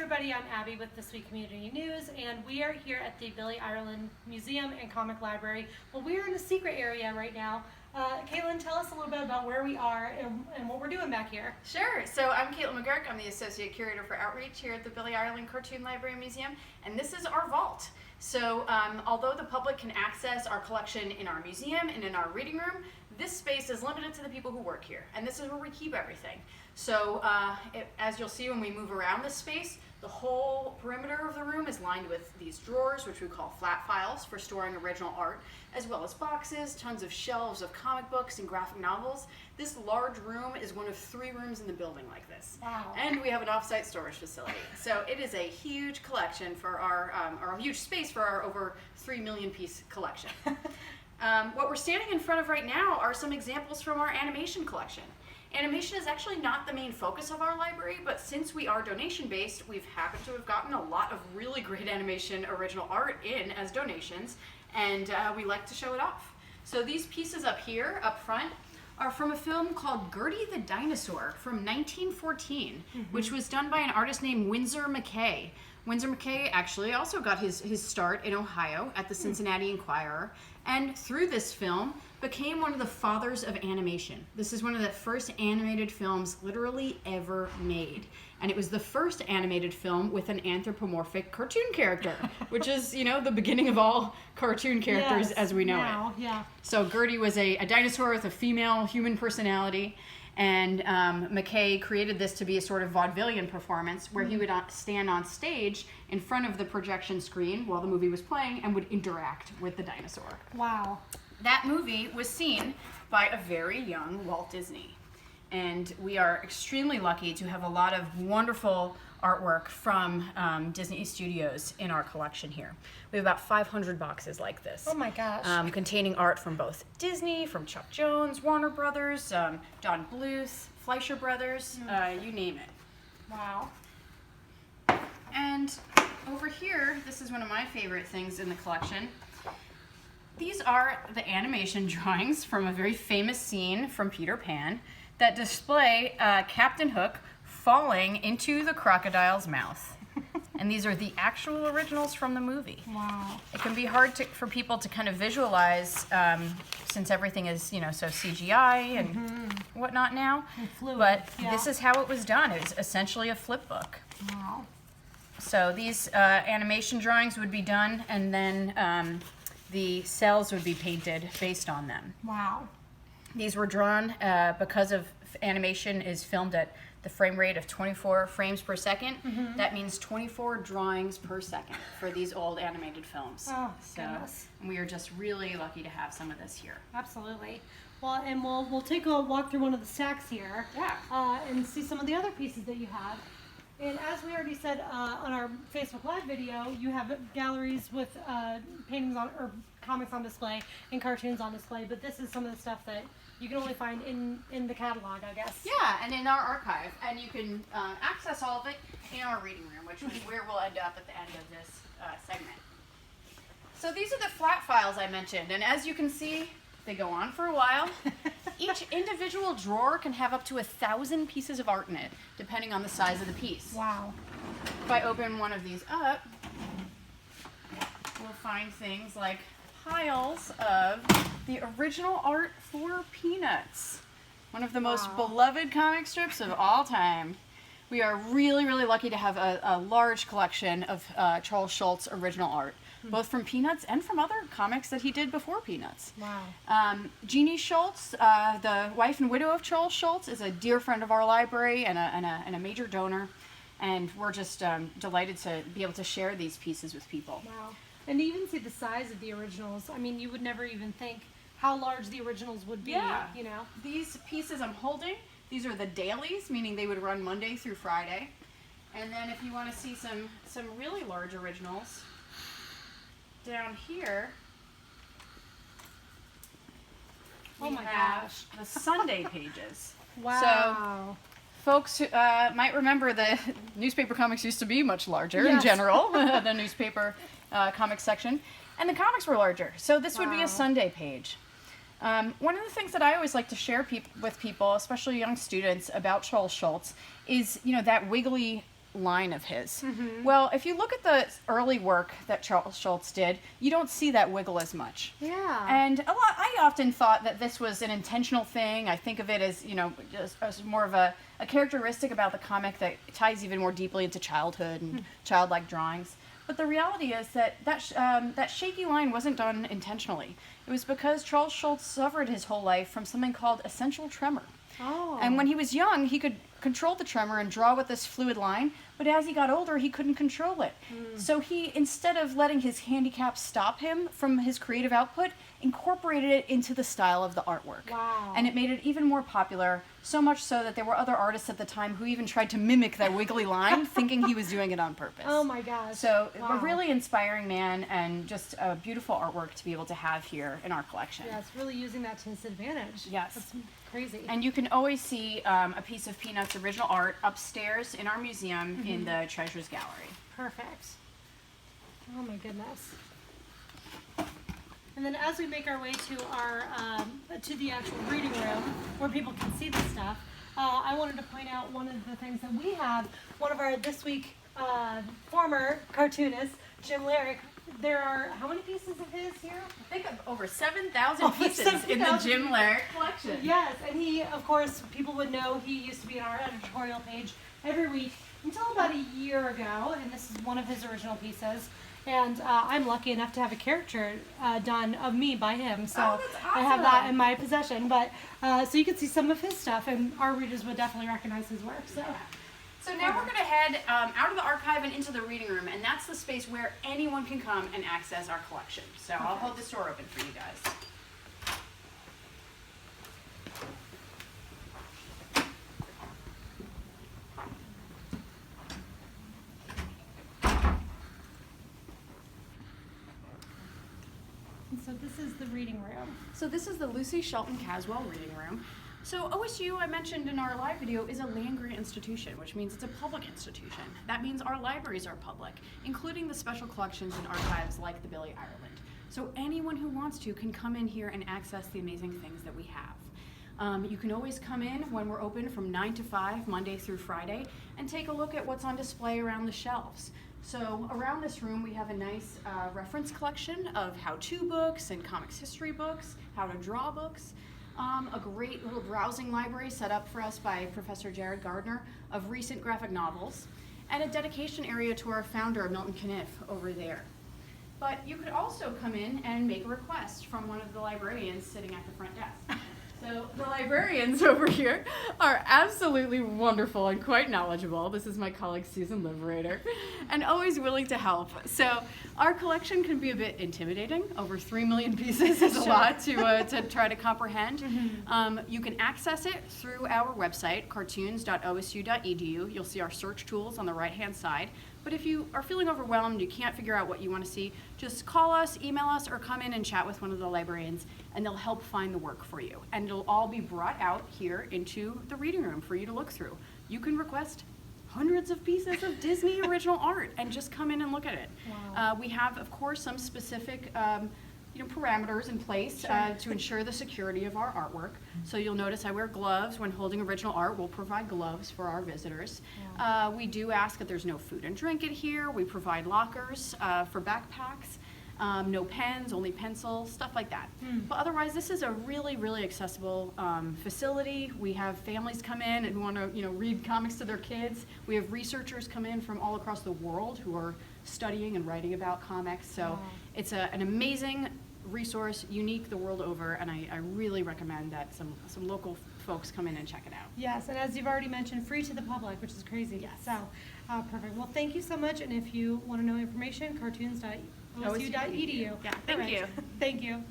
everybody, I'm Abby with This Week Community News, and we are here at the Billy Ireland Museum and Comic Library. Well, we're in a secret area right now. Caitlin, tell us a little bit about where we are and what we're doing back here. Sure. So I'm Caitlin McGurk. I'm the Associate Curator for Outreach here at the Billy Ireland Cartoon Library and Museum, and this is our vault. So although the public can access our collection in our museum and in our reading room, this space is limited to the people who work here, and this is where we keep everything. So as you'll see when we move around this space, the whole perimeter of the room is lined with these drawers, which we call flat files, for storing original art, as well as boxes, tons of shelves of comic books and graphic novels. This large room is one of 3 rooms in the building like this. Wow. And we have an off-site storage facility. So it is a huge collection for our, or a huge space for our over 3 million piece collection. What we're standing in front of right now are some examples from our animation collection. Animation is actually not the main focus of our library, but since we are donation-based, we've happened to have gotten a lot of really great animation original art in as donations, and we like to show it off. So these pieces up here, up front, are from a film called Gertie the Dinosaur from 1914, which was done by an artist named Winsor McCay. Winsor McCay actually also got his start in Ohio at the Cincinnati Enquirer, and through this film became one of the fathers of animation. This is one of the first animated films literally ever made. And it was the first animated film with an anthropomorphic cartoon character, which is, you know, the beginning of all cartoon characters as we know it. Yeah. So Gertie was a dinosaur with a female human personality, and McCay created this to be a sort of vaudevillian performance where he would stand on stage in front of the projection screen while the movie was playing and would interact with the dinosaur. Wow. That movie was seen by a very young Walt Disney, and we are extremely lucky to have a lot of wonderful artwork from Disney Studios in our collection here. We have about 500 boxes like this. Oh my gosh. Containing art from both Disney, from Chuck Jones, Warner Brothers, Don Bluth, Fleischer Brothers, you name it. Wow. And over here, this is one of my favorite things in the collection. These are the animation drawings from a very famous scene from Peter Pan that display Captain Hook falling into the crocodile's mouth. And these are the actual originals from the movie. Wow. It can be hard for people to kind of visualize since everything is, you know, so CGI and whatnot now. And fluid. But this is how it was done. It was essentially a flip book. Wow. So these animation drawings would be done, and then the cells would be painted based on them. Wow. These were drawn because of animation is filmed at the frame rate of 24 frames per second. That means 24 drawings per second for these old animated films. Oh, goodness. We are just really lucky to have some of this here. Absolutely. Well, and we'll take a walk through one of the stacks here. Yeah. And see some of the other pieces that you have. And as we already said on our Facebook Live video, you have galleries with paintings on or comics on display and cartoons on display. But this is some of the stuff that you can only find in the catalog, I guess. Yeah, and in our archive, and you can access all of it in our reading room, which is where we'll end up at the end of this segment. So these are the flat files I mentioned, and as you can see, they go on for a while. Each individual drawer can have up to 1,000 pieces of art in it, depending on the size of the piece. Wow. If I open one of these up, we'll find things like piles of the original art for Peanuts, one of the most beloved comic strips of all time. We are really, really lucky to have a large collection of Charles Schulz original art, both from Peanuts and from other comics that he did before Peanuts. Wow. Jeannie Schulz, the wife and widow of Charles Schulz, is a dear friend of our library and a major donor, and we're just delighted to be able to share these pieces with people. Wow. And to even see the size of the originals, I mean, you would never even think how large the originals would be, you know? These pieces I'm holding, these are the dailies, meaning they would run Monday through Friday. And then if you want to see some really large originals, down here, we have the Sunday pages. Wow. So folks might remember that newspaper comics used to be much larger in general, the newspaper comic section, and the comics were larger. So this would be a Sunday page. One of the things that I always like to share with people, especially young students, about Charles Schulz is, you know, that wiggly line of his. Well, if you look at the early work that Charles Schulz did, you don't see that wiggle as much. Yeah. And I often thought that this was an intentional thing. I think of it as, just as more of a characteristic about the comic that ties even more deeply into childhood and childlike drawings. But the reality is that shaky line wasn't done intentionally. It was because Charles Schulz suffered his whole life from something called essential tremor. Oh. And when he was young, he could control the tremor and draw with this fluid line, but as he got older, he couldn't control it. So he, instead of letting his handicap stop him from his creative output, incorporated it into the style of the artwork. Wow. And it made it even more popular, so much so that there were other artists at the time who even tried to mimic that wiggly line, thinking he was doing it on purpose. Oh my gosh. So Wow. a really inspiring man, and just a beautiful artwork to be able to have here in our collection. Yeah, it's really using that to his advantage. Yes. That's crazy. And you can always see a piece of Peanut's original art upstairs in our museum in the Treasures Gallery. Perfect. Oh my goodness. And then as we make our way to our to the actual reading room where people can see the stuff, I wanted to point out one of the things that we have. One of our This Week former cartoonists, Jim Larrick. There are how many pieces of his here? I think of over 7,000 Over pieces in the 7,000. Jim Larrick collection. Yes, and he, of course, people would know he used to be on our editorial page every week until about a year ago, and this is one of his original pieces. And I'm lucky enough to have a character done of me by him, so Oh, that's I have that awesome. in my possession. But so you can see some of his stuff, and our readers would definitely recognize his work. So now we're going to head out of the archive and into the reading room, and that's the space where anyone can come and access our collection. So I'll hold this door open for you guys. And so this is the reading room. So this is the Lucy Shelton Caswell Reading Room. So OSU, I mentioned in our live video, is a land-grant institution, which means it's a public institution. That means our libraries are public, including the special collections and archives like the Billy Ireland. So anyone who wants to can come in here and access the amazing things that we have. You can always come in when we're open from 9 to 5, Monday through Friday, and take a look at what's on display around the shelves. So around this room we have a nice reference collection of how-to books and comics history books, how to draw books. A great little browsing library set up for us by Professor Jared Gardner of recent graphic novels, and a dedication area to our founder, Milton Caniff, over there. But you could also come in and make a request from one of the librarians sitting at the front desk. So the librarians over here are absolutely wonderful and quite knowledgeable. This is my colleague Susan Liberator, and always willing to help. So our collection can be a bit intimidating. Over 3 million pieces is a lot to try to comprehend. You can access it through our website, cartoons.osu.edu. You'll see our search tools on the right-hand side. But if you are feeling overwhelmed, you can't figure out what you want to see, just call us, email us, or come in and chat with one of the librarians, and they'll help find the work for you. And it'll all be brought out here into the reading room for you to look through. You can request hundreds of pieces of Disney original art and just come in and look at it. Wow. We have, of course, some specific parameters in place to ensure the security of our artwork. So you'll notice I wear gloves when holding original art. We'll provide gloves for our visitors. We do ask that there's no food and drink in here. We provide lockers for backpacks. No pens, only pencils, stuff like that. But otherwise, this is a really, really accessible facility. We have families come in and want to, read comics to their kids. We have researchers come in from all across the world who are studying and writing about comics. So it's an amazing resource, unique the world over, and I really recommend that some local folks come in and check it out. Yes, and as you've already mentioned, free to the public, which is crazy. Yes. So, perfect. Well, thank you so much, and if you want to know information, cartoons.osu.edu. Yeah, thank you. Thank you.